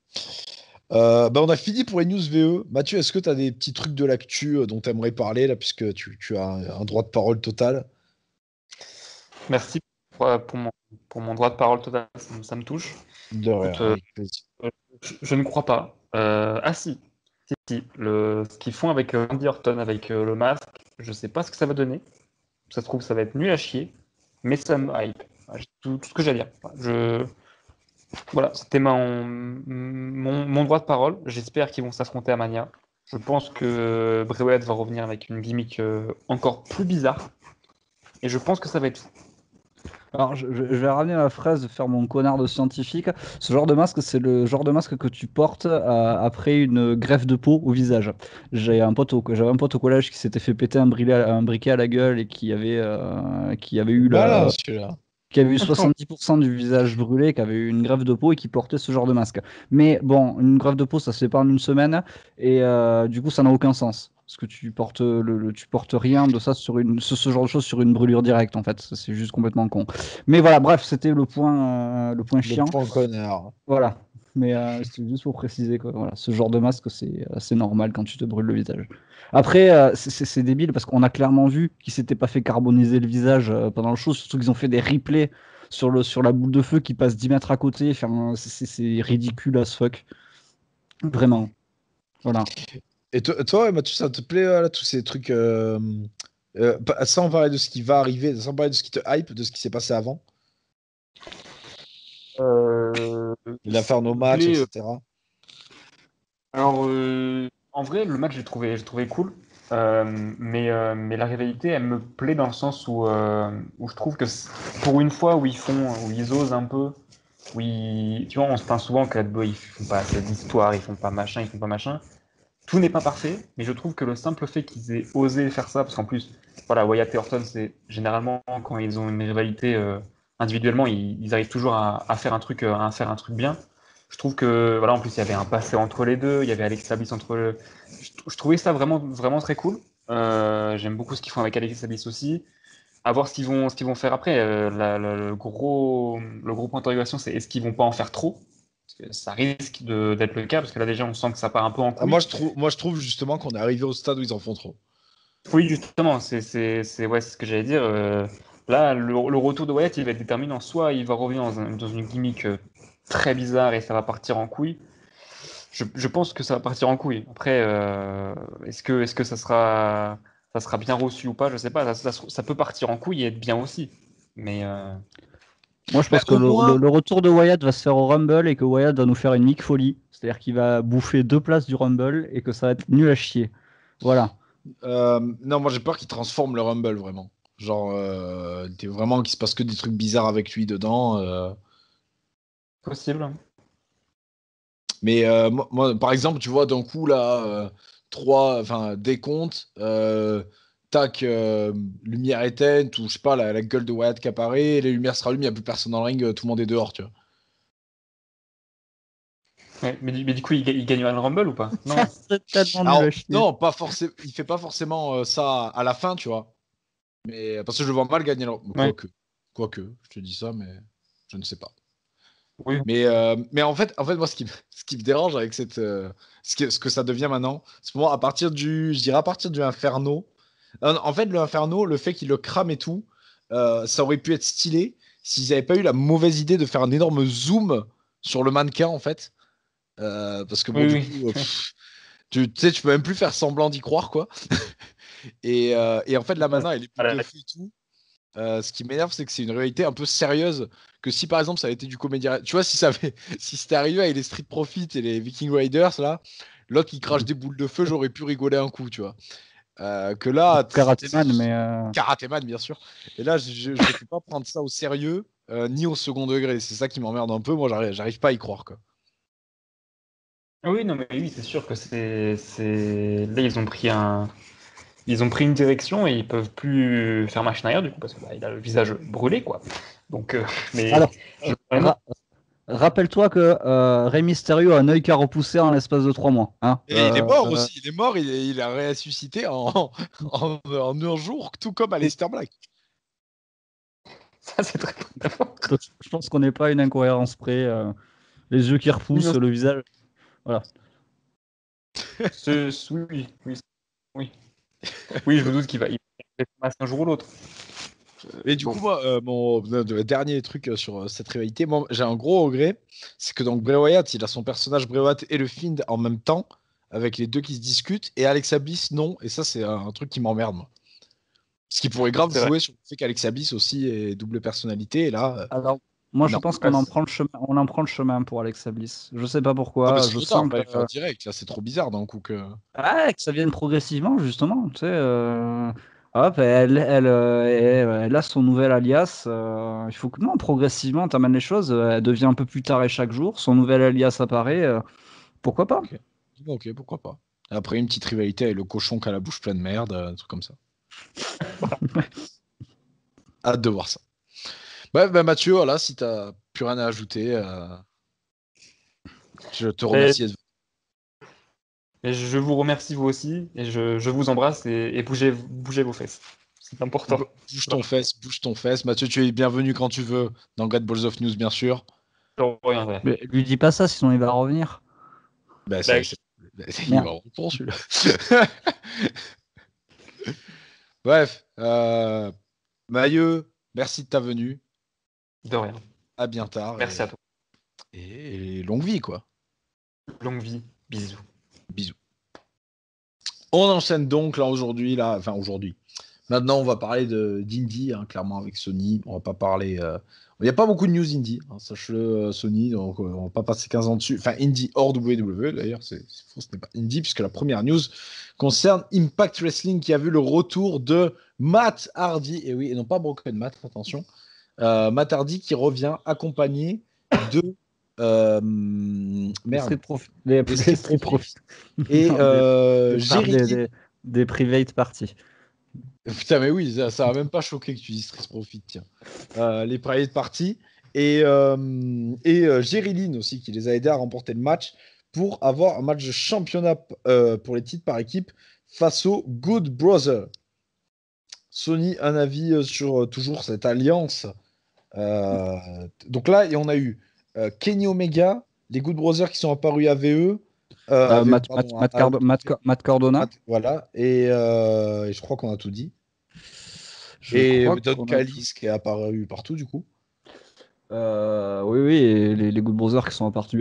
Bah, on a fini pour les news VE. Mathieu, est-ce que tu as des petits trucs de l'actu dont tu aimerais parler là, puisque tu as un droit de parole total? Merci pour mon droit de parole total, ça me touche. De rien, Écoute, avec plaisir. je ne crois pas. Ah si, si. Ce qu'ils font avec Randy Orton, avec le masque, je sais pas ce que ça va donner. Ça se trouve, ça va être nul à chier, mais ça me hype. Voilà, tout ce que j'ai à dire. Voilà, c'était mon droit de parole. J'espère qu'ils vont s'affronter à Mania. Je pense que Bray Wyatt va revenir avec une gimmick encore plus bizarre. Et je pense que ça va être fou. Alors, je vais ramener ma phrase de faire mon connard de scientifique. Ce genre de masque, c'est le genre de masque que tu portes après une greffe de peau au visage. J'avais un pote au collège qui s'était fait péter un briquet à la gueule et qui avait eu Malin celui-là. qui avait eu 70% du visage brûlé, qui avait eu une greffe de peau et qui portait ce genre de masque. Mais bon, une greffe de peau, ça se fait pas en une semaine, et du coup, ça n'a aucun sens. Parce que tu portes, tu portes rien de ça sur ce genre de choses sur une brûlure directe, en fait. Ça, c'est juste complètement con. Mais voilà, bref, c'était le point Le chiant. point connard. Voilà. Mais c'était juste pour préciser que voilà, ce genre de masque, c'est assez normal quand tu te brûles le visage. Après, c'est débile parce qu'on a clairement vu qu'ils s'étaient pas fait carboniser le visage pendant le show, surtout qu'ils ont fait des replays sur la boule de feu qui passe 10 mètres à côté. Enfin, c'est ridicule as fuck. Vraiment. Voilà. Et toi, Mathieu, ça te plaît, là, tous ces trucs sans parler de ce qui va arriver, sans parler de ce qui te hype, de ce qui s'est passé avant, Euh, l'Inferno match, plaît, etc. Alors, en vrai, le match, j'ai trouvé cool. Mais la rivalité, elle me plaît dans le sens où je trouve que pour une fois où où ils osent un peu, tu vois, on se plaint souvent que Red Bull, ils font pas assez d'histoire, ils font pas machin, ils font pas machin. Tout n'est pas parfait, mais je trouve que le simple fait qu'ils aient osé faire ça, parce qu'en plus, voilà, Wyatt et Orton, c'est généralement quand ils ont une rivalité individuellement, ils arrivent toujours à faire un truc bien. Je trouve que, voilà, en plus, il y avait un passé entre les deux, il y avait Alexa Bliss je trouvais ça vraiment, vraiment très cool. J'aime beaucoup ce qu'ils font avec Alexa Bliss aussi. À voir ce qu'ils vont faire après. Le gros point d'interrogation, c'est est-ce qu'ils vont pas en faire trop? Parce que ça risque d'être le cas, parce que là, déjà, on sent que ça part un peu en Ah, couille. moi, je trouve justement qu'on est arrivé au stade où ils en font trop. Oui, justement, c'est ce que j'allais dire. Là, le retour de Wyatt, il va être déterminant. Soit il va revenir dans une gimmick très bizarre et ça va partir en couille. Je pense que ça va partir en couille. Après, est-ce que ça sera bien reçu ou pas? Je sais pas. Ça peut partir en couille et être bien aussi. Mais Moi, je Mais pense que au moins, le retour de Wyatt va se faire au Rumble et que Wyatt va nous faire une Mick Foley. C'est-à-dire qu'il va bouffer 2 places du Rumble et que ça va être nul à chier. Voilà. non, moi j'ai peur qu'ils transforment le Rumble vraiment. Genre, vraiment qu'il se passe que des trucs bizarres avec lui dedans. possible, hein. Mais par exemple, tu vois, d'un coup, là, décompte, tac, lumière éteinte, ou je sais pas, la gueule de Wyatt qui apparaît, les lumières se rallument, il n'y a plus personne dans le ring, tout le monde est dehors, tu vois. Ouais, mais du coup, il gagnera le Rumble ou pas? Ça Non. serait tellement nul à Alors, chier. non, pas forcément, il fait pas forcément ça à la fin, tu vois. Mais parce que je le vois mal gagner le Ouais. quoique, je te dis ça, mais je ne sais pas. Oui. Mais en fait, moi, ce qui me dérange avec ce que ça devient maintenant, c'est pour moi, je dirais à partir du Inferno. En fait, le Inferno, le fait qu'il le crame et tout, ça aurait pu être stylé s'ils n'avaient pas eu la mauvaise idée de faire un énorme zoom sur le mannequin, en fait. Parce que bon, du Oui, coup, oui. tu sais, tu peux même plus faire semblant d'y croire, quoi. Et en fait, là, maintenant, il est plus de feu et tout. Ce qui m'énerve, c'est que c'est une réalité un peu sérieuse. Que si par exemple ça avait été du comédien, tu vois, si c'était arrivé avec les Street Profits et les Viking Riders, là, l'autre qui crache des boules de feu, j'aurais pu rigoler un coup, tu vois. Que là, Karatéman, mais Karatéman, bien sûr. Et là, je peux pas prendre ça au sérieux, ni au second degré. C'est ça qui m'emmerde un peu. Moi, j'arrive pas à y croire, quoi. Oui, non, mais oui, c'est sûr que là, ils ont pris une direction et ils peuvent plus faire machine arrière, du coup, parce que bah, il a le visage brûlé, quoi. Donc, mais alors, vraiment, ra- rappelle-toi que Rey Mysterio a un œil qui a repoussé en l'espace de 3 mois. Hein. Et il est mort aussi. Il est mort. Il a ressuscité en un jour, tout comme Aleister Black. ça, c'est très, très fort. Donc, je pense qu'on n'est pas à une incohérence près. Les yeux qui Oui, non, repoussent, le visage. Voilà. oui, oui, oui. Oui, je me doute qu'il va être masse un jour ou l'autre. Mais du Bon. coup, moi, mon dernier truc sur cette rivalité, moi, j'ai un gros regret, c'est que donc Bray Wyatt, il a son personnage Bray Wyatt et le Fiend en même temps, avec les deux qui se discutent, et Alexa Bliss, non. Et ça, c'est un truc qui m'emmerde, moi. Ce qui pourrait grave C'est vrai. jouer sur le fait qu'Alexa Bliss aussi est double personnalité, et là, Alors, moi, je non. pense Ouais, qu'on en prend le chemin. On en prend le chemin pour Alexa Bliss. Je sais pas Ah, mais pourquoi. c'est Je trop tard, sens que, fallait le faire direct, là, c'est trop bizarre d'un coup que. que ça vienne progressivement, justement. Tu sais, hop, elle a son nouvel alias. Il faut que non, progressivement, tu amènes les choses. Elle devient un peu plus tard et chaque jour. Son nouvel alias apparaît. Pourquoi pas? Ok, ok, pourquoi pas. Après, une petite rivalité avec le cochon qui a la bouche pleine de merde, un truc comme ça. Hâte de voir ça. Ouais, bah Mathieu, voilà, si t'as plus rien à ajouter, je te Et, remercie. et je vous remercie vous aussi, et je vous embrasse, et bougez vos fesses. C'est important. Bouge ton fesse. Mathieu, tu es bienvenu quand tu veux dans Great Balls of News, bien sûr. Je reviendrai. Mais lui dis pas ça, sinon il va revenir. Bah, Bah, il va Merde. en con, celui-là. Bref, Mailleux, merci de ta venue. de rien. À bien tard Merci à toi. et longue vie, quoi. Longue vie. Bisous. Bisous. On enchaîne donc là aujourd'hui, aujourd'hui. Maintenant, on va parler d'indie, hein, clairement avec Sony. On va pas parler. Il n'y a pas beaucoup de news indie, hein, sache-le, Sony. Donc, on va pas passer 15 ans dessus. Enfin, indie hors WWE, d'ailleurs, c'est faux, ce n'est pas indie, puisque la première news concerne Impact Wrestling qui a vu le retour de Matt Hardy. Et oui, et non pas Broken Matt, attention. Matt Hardy qui revient accompagné de. Merde. Les Street Street Profits. Profits. Et Non, Jerry Lynn. des private parties. Putain, mais oui, ça va même pas choqué que tu dises Street Profit, tiens. Les private parties. Et Jerry Lynn aussi, qui les a aidés à remporter le match pour avoir un match de championnat pour les titres par équipe face aux Good Brothers. Sony, un avis sur toujours cette alliance. Donc là, on a eu Kenny Omega, les Good Brothers qui sont apparus à VE. Matt Cardona. Voilà, et je crois qu'on a tout dit. Je Et crois Don qu'on a Callis qui est apparu partout, du coup. oui, et les Good Brothers qui sont apparus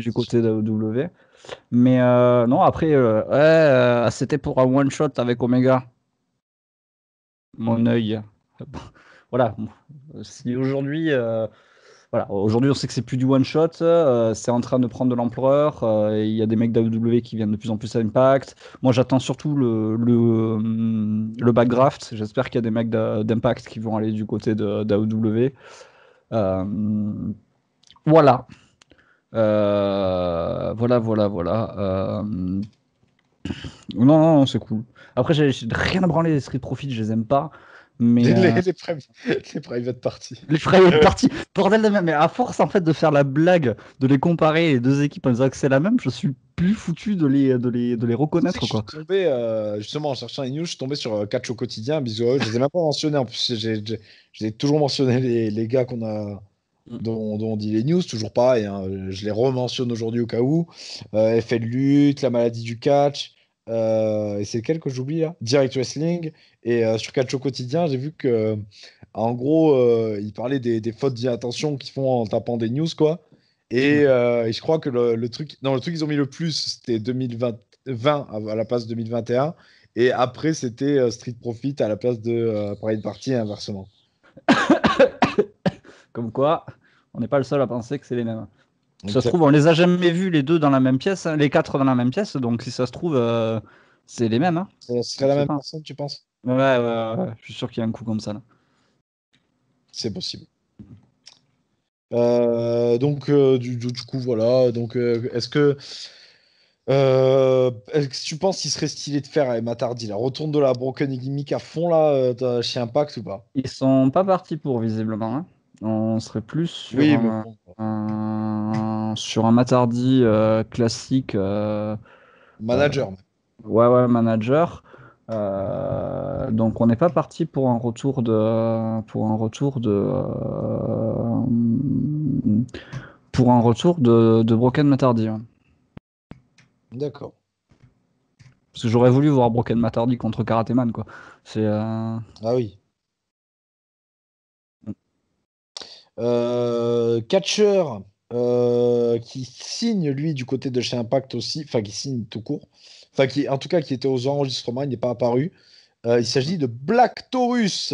du côté de W. Mais non, après, c'était pour un one-shot avec Omega. Mon œil. Voilà. Si aujourd'hui, aujourd'hui, on sait que c'est plus du one-shot, c'est en train de prendre de l'ampleur. Il y a des mecs d'AEW qui viennent de plus en plus à Impact. Moi, j'attends surtout le backdraft. J'espère qu'il y a des mecs d'Impact qui vont aller du côté d'AEW. Voilà. Voilà. Non, c'est cool. Après, j'ai rien à branler les Street Profits, je les aime pas. Mais Les private parties. les private parties, bordel de même. Mais à force en fait de faire la blague, de les comparer les deux équipes en disant que c'est la même, je suis plus foutu de les reconnaître, quoi. Je suis tombé, justement, en cherchant les news, je suis tombé sur Catch au quotidien, bisous à eux. Je les ai même pas mentionnés. En plus, j'ai toujours mentionné les gars dont on dit les news, toujours pareil, hein. Je les rementionne aujourd'hui au cas où. Effet de lutte, la maladie du catch. Et c'est lequel que j'oublie là? Direct Wrestling. Et sur Catch au quotidien, j'ai vu que, en gros, ils parlaient des fautes d'inattention qu'ils font en tapant des news, quoi. Et je crois que le truc qu'ils ont mis le plus, c'était 2020 à la place de 2021. Et après, c'était Street Profit à la place de Pride Party et inversement. Comme quoi, on n'est pas le seul à penser que c'est les mêmes. Donc, Ça se trouve, on les a jamais vus les deux dans la même pièce, hein, les quatre dans la même pièce, donc si ça se trouve, c'est les mêmes. Hein. ça serait la même personne, tu penses? Ouais, je suis sûr qu'il y a un coup comme ça là. C'est possible. Donc, du coup, voilà. Donc, est-ce que tu penses qu'il serait stylé de faire avec Matt Hardy, la retourne de la Broken Gimmick à fond là chez Impact ou pas? Ils sont pas partis pour, visiblement. Hein. On serait plus sur Oui, mais bon. sur un Matt Hardy classique. Manager. Ouais, manager. Donc on n'est pas parti pour un retour de Broken Matt Hardy. Hein. D'accord. Parce que j'aurais voulu voir Broken Matt Hardy contre Karateman, quoi. C'est Ah oui. Catcher qui signe lui du côté de chez Impact aussi, enfin qui signe tout court, enfin qui en tout cas qui était aux enregistrements, il n'est pas apparu. Il s'agit de Black Taurus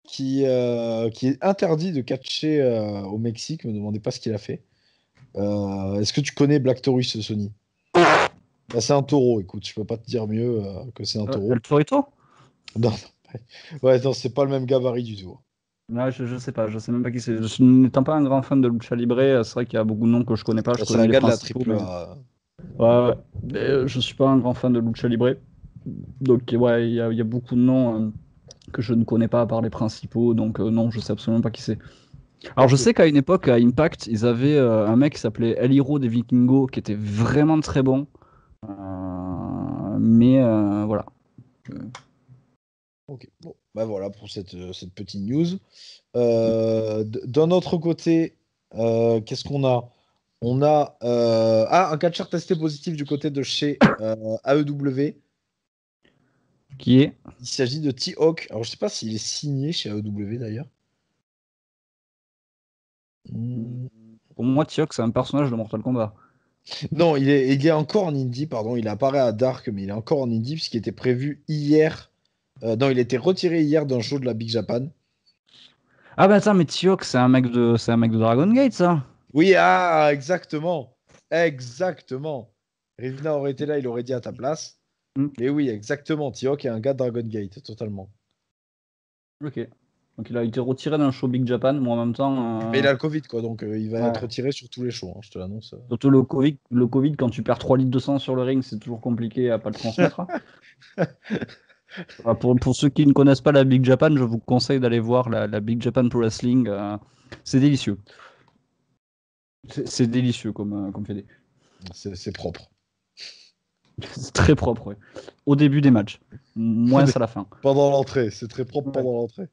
qui est interdit de catcher au Mexique. Ne me demandez pas ce qu'il a fait. Est-ce que tu connais Black Taurus, Sony? Bah, c'est un taureau, écoute, je peux pas te dire mieux que c'est un taureau. El Torito? Non, ouais, non, c'est pas le même gabarit du tout. Ouais, je sais pas, je sais même pas qui c'est. N'étant pas un grand fan de Lucha Libre, c'est vrai qu'il y a beaucoup de noms que je connais pas. Je C'est connais un les gars de la principaux, triple mais... A. Ouais. Mais, je suis pas un grand fan de Lucha Libre. Donc, ouais, il y a beaucoup de noms que je ne connais pas à part les principaux, donc non, je sais absolument pas qui c'est. Alors je sais qu'à une époque, à Impact, ils avaient un mec qui s'appelait El Hiro des Vikingos, qui était vraiment très bon. Mais voilà. Ok, bon, bah voilà pour cette petite news. D'un autre côté, qu'est-ce qu'on a? On a un catcheur testé positif du côté de chez AEW. Qui est? Il s'agit de T-Hawk. Alors, je sais pas s'il est signé chez AEW d'ailleurs. Pour moi, T-Hawk, c'est un personnage de Mortal Kombat. Non, il est encore en indie, pardon. Il apparaît à Dark, mais il est encore en indie puisqu'il était prévu hier. Non, il a été retiré hier d'un show de la Big Japan. Ah bah attends, mais T-Hawk, c'est un mec de Dragon Gate, ça. Oui, exactement. Exactement. Rivna aurait été là, il aurait dit à ta place. Mm. Mais oui, exactement. T-Hawk est un gars de Dragon Gate, totalement. Ok. Donc il a été retiré d'un show Big Japan, mais en même temps. Mais il a le Covid, quoi, donc il va Ouais. être retiré sur tous les shows, hein, je te l'annonce. Surtout le Covid, quand tu perds 3 litres de sang sur le ring, c'est toujours compliqué à pas le transmettre. Pour ceux qui ne connaissent pas la Big Japan, je vous conseille d'aller voir la Big Japan Pro Wrestling. C'est délicieux. C'est délicieux comme fédé. C'est propre. C'est très propre, ouais. Au début des matchs. Moins à la fin. Pendant l'entrée, c'est très propre Ouais. pendant l'entrée.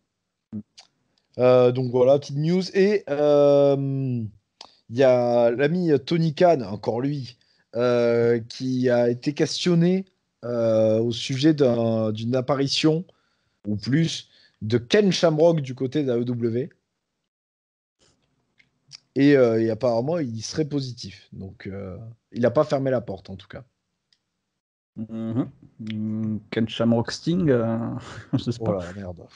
Donc voilà, petite news. Et il y a l'ami Tony Khan, encore lui, qui a été questionné au sujet d'une apparition, ou plus, de Ken Shamrock du côté de la AEW. Et apparemment, il serait positif. Donc, il n'a pas fermé la porte, en tout cas. Ken Shamrock Sting, je sais pas. Voilà, merde.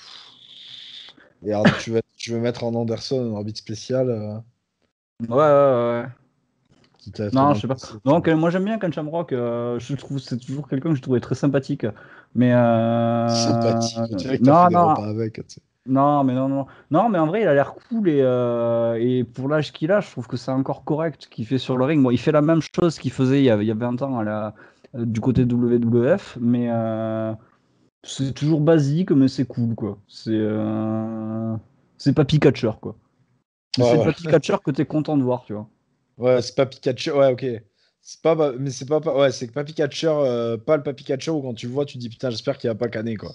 Merde, tu veux mettre en Anderson un arbitre spécial Ouais. quitte à être Non, dans je sais le pas. passé, Non, moi j'aime bien Ken Shamrock. Je trouve c'est toujours quelqu'un que je trouvais très sympathique. Mais sympathique. On dirait que t'as fait non, des non, repas avec. Tu sais. non, mais non. Non, mais en vrai, il a l'air cool et pour l'âge qu'il a, je trouve que c'est encore correct ce qu'il fait sur le ring. Bon, il fait la même chose qu'il faisait il y a 20 ans du côté de WWF, mais c'est toujours basique, mais c'est cool, quoi. C'est pas Pikachu, quoi. Mais c'est Ouais, le ouais. Papy Catcher que t'es content de voir, tu vois. Ouais, c'est pas Pikachu. Ouais, ok. C'est pas, mais c'est pas, ouais, c'est pas Pikachu, pas le Papy Catcher où quand tu le vois, tu te dis putain, j'espère qu'il va pas canner quoi.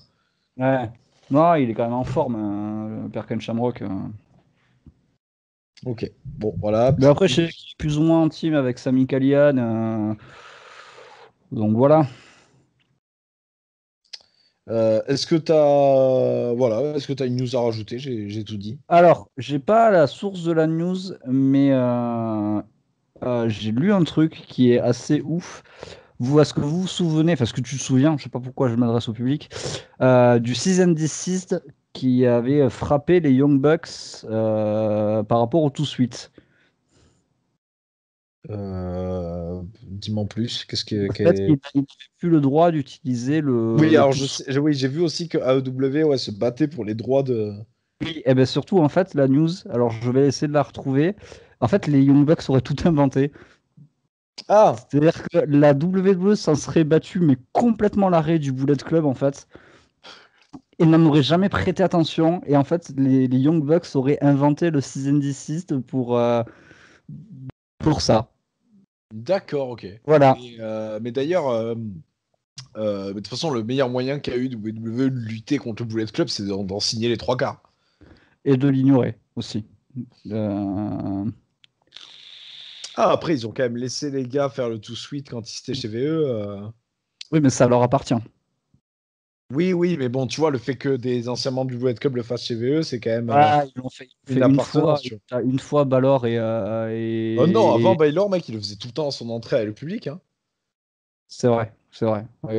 Ouais. Non, il est quand même en forme, Perken Shamrock. Ok. Bon, voilà. Mais après, je sais qu'il est plus ou moins en team avec Sami Callihan. Donc voilà. Est-ce que t'as une news à rajouter? J'ai tout dit. Alors, j'ai pas la source de la news, mais j'ai lu un truc qui est assez ouf. Est-ce que vous vous souvenez, parce que tu te souviens, je sais pas pourquoi je m'adresse au public, du Cease and Desist qui avait frappé les Young Bucks par rapport au Too Sweet. Dis-moi en plus. Le fait qu'il n'avait plus le droit d'utiliser Oui, le alors Too Sweet. oui, j'ai vu aussi que AEW ouais, se battait pour les droits de. Oui, et bien surtout, en fait, la news, alors je vais essayer de la retrouver. En fait, les Young Bucks auraient tout inventé. Ah! C'est-à-dire que la WWE s'en serait battue, mais complètement l'arrêt du Bullet Club, en fait. Et n'en aurait jamais prêté attention. Et en fait, les Young Bucks auraient inventé le Cease and Desist pour ça. D'accord, ok. Voilà. Mais d'ailleurs, de toute façon, le meilleur moyen qu'a eu WWE de lutter contre le Bullet Club, c'est d'en signer les trois quarts. Et de l'ignorer aussi. Euh, Ah, après, ils ont quand même laissé les gars faire le tout suite quand ils étaient chez VE. Oui, mais ça leur appartient. Oui, mais bon, tu vois, le fait que des anciens membres du Bullet Club le fassent chez VE, c'est quand même Ah, ils l'ont fait une une fois, appartenance. Tu vois. une fois Balor Oh non, avant Baylor, mec, il le faisait tout le temps à son entrée avec le public. Hein. C'est vrai, c'est vrai. Oui.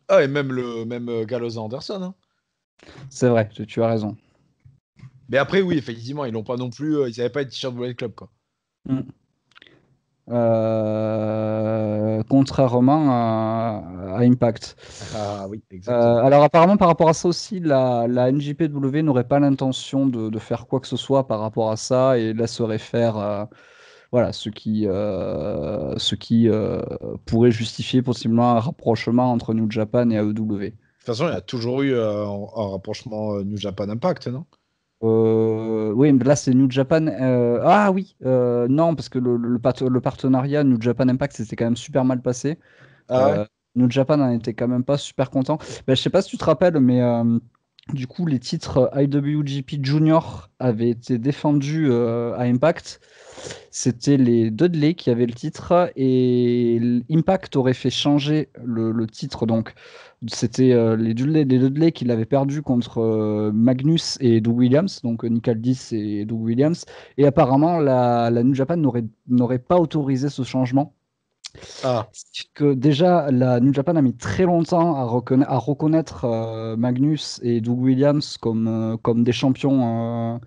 Ah, et même Gallows et Anderson. Hein. C'est vrai, tu as raison. Mais après, oui, effectivement, ils n'ont pas non plus. Ils n'avaient pas de t-shirt Bullet Club, quoi. Mm. Contrairement à Impact. Ah oui, exactement. Alors apparemment par rapport à ça aussi, la NJPW n'aurait pas l'intention de faire quoi que ce soit par rapport à ça et laisserait faire voilà, ce qui pourrait justifier possiblement un rapprochement entre New Japan et AEW. toute façon, il y a toujours eu un rapprochement New Japan Impact, non? Oui, mais là c'est New Japan. Ah oui, non, parce que le partenariat New Japan Impact c'était quand même super mal passé. Ah ouais? New Japan en était quand même pas super content. Ben, je sais pas si tu te rappelles, mais du coup les titres IWGP Junior avaient été défendus à Impact. C'était les Dudley qui avaient le titre et Impact aurait fait changer le titre. Donc c'était les Dudley qui l'avaient perdu contre Magnus et Doug Williams, donc Nick Aldis et Doug Williams. Et apparemment la New Japan n'aurait pas autorisé ce changement. Ah, Que déjà, la New Japan a mis très longtemps à reconnaître Magnus et Doug Williams comme des champions,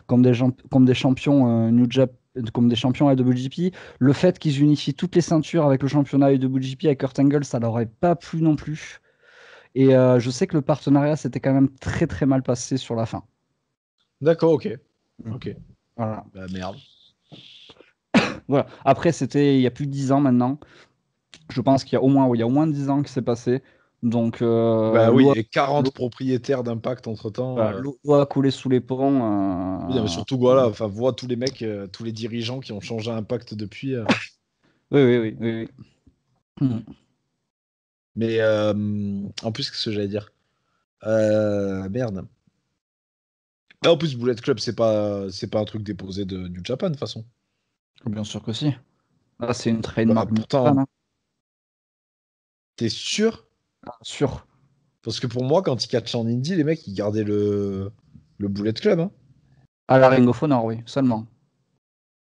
comme des champions New Japan, comme des champions IWGP. Le fait qu'ils unifient toutes les ceintures avec le championnat IWGP avec Kurt Angle, ça leur aurait pas plu non plus. Et je sais que le partenariat s'était quand même très très mal passé sur la fin. d'accord, ok. Ok. Voilà. Bah merde. Voilà. Après, c'était il y a plus de 10 ans maintenant. Je pense qu'il y a au moins 10 ans que c'est passé. Donc, Bah oui, et 40 propriétaires d'Impact entre-temps. l'eau a coulé sous les ponts. Oui, non, mais surtout, voilà, enfin, vois tous les mecs, tous les dirigeants qui ont changé Impact depuis. Oui, oui, oui, oui, oui. Mais en plus, qu'est-ce que j'allais dire? Merde. Ah, en plus, Bullet Club, c'est pas un truc déposé de New Japan, de toute façon. Bien sûr que si. Là, c'est une Bah, trademark New pourtant, Japan, hein. t'es sûr? Sûr. Parce que pour moi, quand ils catchent en indie, les mecs, ils gardaient le Bullet Club, hein. À la Ring of Honor, oui, seulement.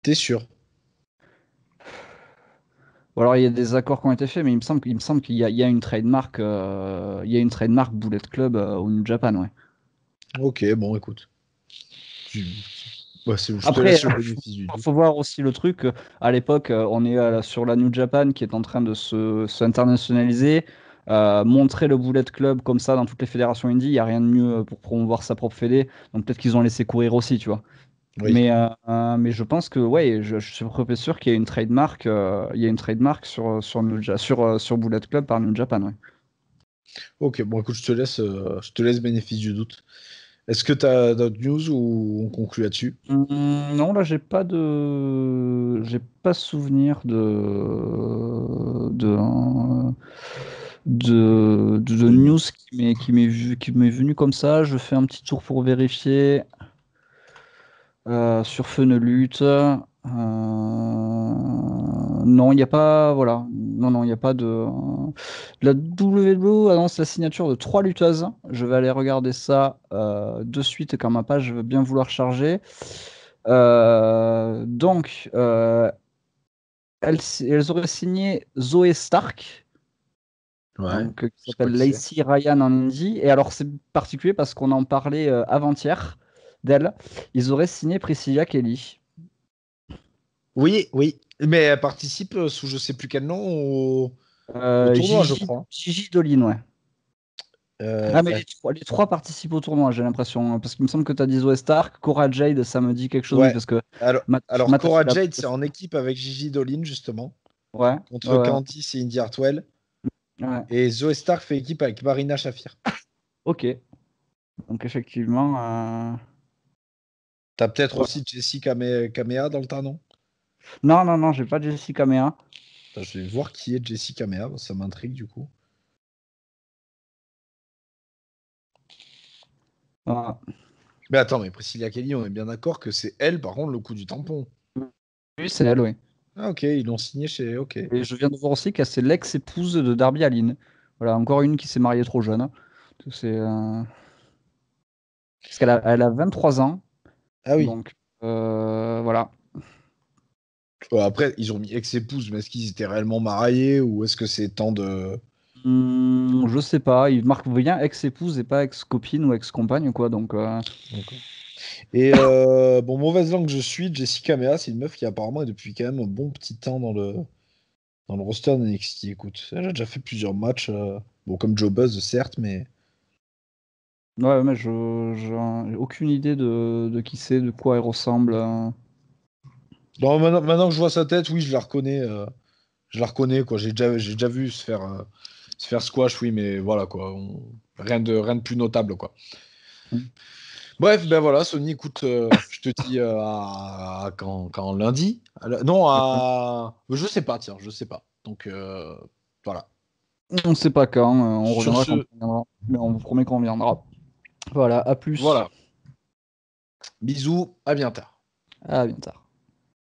T'es sûr? Ou alors il y a des accords qui ont été faits, mais il me semble qu'il y a une trademark, il y a une trademark Bullet Club au New Japan, ouais. Ok, bon, écoute. Tu- Ouais, je te Après, laisse le bénéfice du il doute. faut voir aussi le truc. À l'époque, on est sur la New Japan qui est en train de s'internationaliser. Montrer le Bullet Club comme ça dans toutes les fédérations indie, il n'y a rien de mieux pour promouvoir sa propre fédé. Donc peut-être qu'ils ont laissé courir aussi, tu vois. Oui. Mais je pense que, ouais, je suis à peu près sûr qu'il y a une trademark, sur Bullet Club par New Japan, ouais. Ok, bon, écoute, je te laisse bénéfice du doute. Est-ce que t'as d'autres news ou on conclut là-dessus? Non, là, j'ai pas souvenir de news qui m'est venu comme ça. Je fais un petit tour pour vérifier sur Fenelute. Non, il n'y a pas, voilà. Non, non, il n'y a pas de. La WWE annonce la signature de 3 lutteuses. Je vais aller regarder ça de suite quand ma page va bien vouloir charger. Donc, elles auraient signé Zoé Stark, Ouais, donc, qui je sais pas s'appelle qui c'est. Lacey Ryan en indie. Et alors, c'est particulier parce qu'on en parlait avant-hier d'elle. Ils auraient signé Priscilla Kelly. Oui, oui. Mais elle participe sous je sais plus quel nom au tournoi, je crois. Gigi Dolin, ouais. Ah, mais Ouais. les trois participent au tournoi, j'ai l'impression, hein, parce qu'il me semble que tu as dit Zoé Stark, Cora Jade, ça me dit quelque chose, oui, Ouais. parce que Alors Matt a fait Cora la. Jade, c'est en équipe avec Gigi Dolin, justement, Ouais, contre ouais, ouais, Candice et Indy Hartwell. ouais. Et Zoe Stark fait équipe avec Marina Shafir. Ok. Donc, effectivement. T'as peut-être Ouais. aussi Jessie Kamea dans le tas, non? Non, non, non, j'ai pas Jessica Mea. Attends, je vais voir qui est Jessie Kamea, ça m'intrigue du coup. Voilà. Mais attends, mais Priscilla Kelly, on est bien d'accord que c'est elle, par contre, le coup du tampon. Oui, c'est elle, oui. Ah ok, ils l'ont signé chez... Ok. Et je viens de voir aussi qu'elle c'est l'ex-épouse de Darby Allin. Voilà, encore une qui s'est mariée trop jeune, hein. C'est, parce elle a 23 ans, Ah oui. donc voilà. Après, ils ont mis ex-épouse, mais est-ce qu'ils étaient réellement mariés ou est-ce que c'est tant de... Je sais pas, il marque bien ex-épouse et pas ex-copine ou ex-compagne, quoi. Donc, D'accord. Et bon, mauvaise langue que je suis, Jessie Kamea, c'est une meuf qui apparemment est depuis quand même un bon petit temps dans le roster de NXT. Écoute, elle a déjà fait plusieurs matchs, bon, comme Joe Buzz, certes, mais... ouais, mais j'ai aucune idée de qui c'est, de quoi elle ressemble. Non, maintenant que je vois sa tête, oui, je la reconnais, quoi. J'ai déjà vu se faire Se faire squash, oui, mais voilà quoi. Rien de plus notable quoi. Mm. Bref, ben voilà, Sony, écoute, je te dis quand lundi. Non, je sais pas, tiens, je sais pas. Donc voilà. On sait pas quand, on Sur reviendra quand ce, on reviendra. Mais on vous promet qu'on reviendra. Voilà, à plus. voilà. Bisous, à bientôt. À bientôt.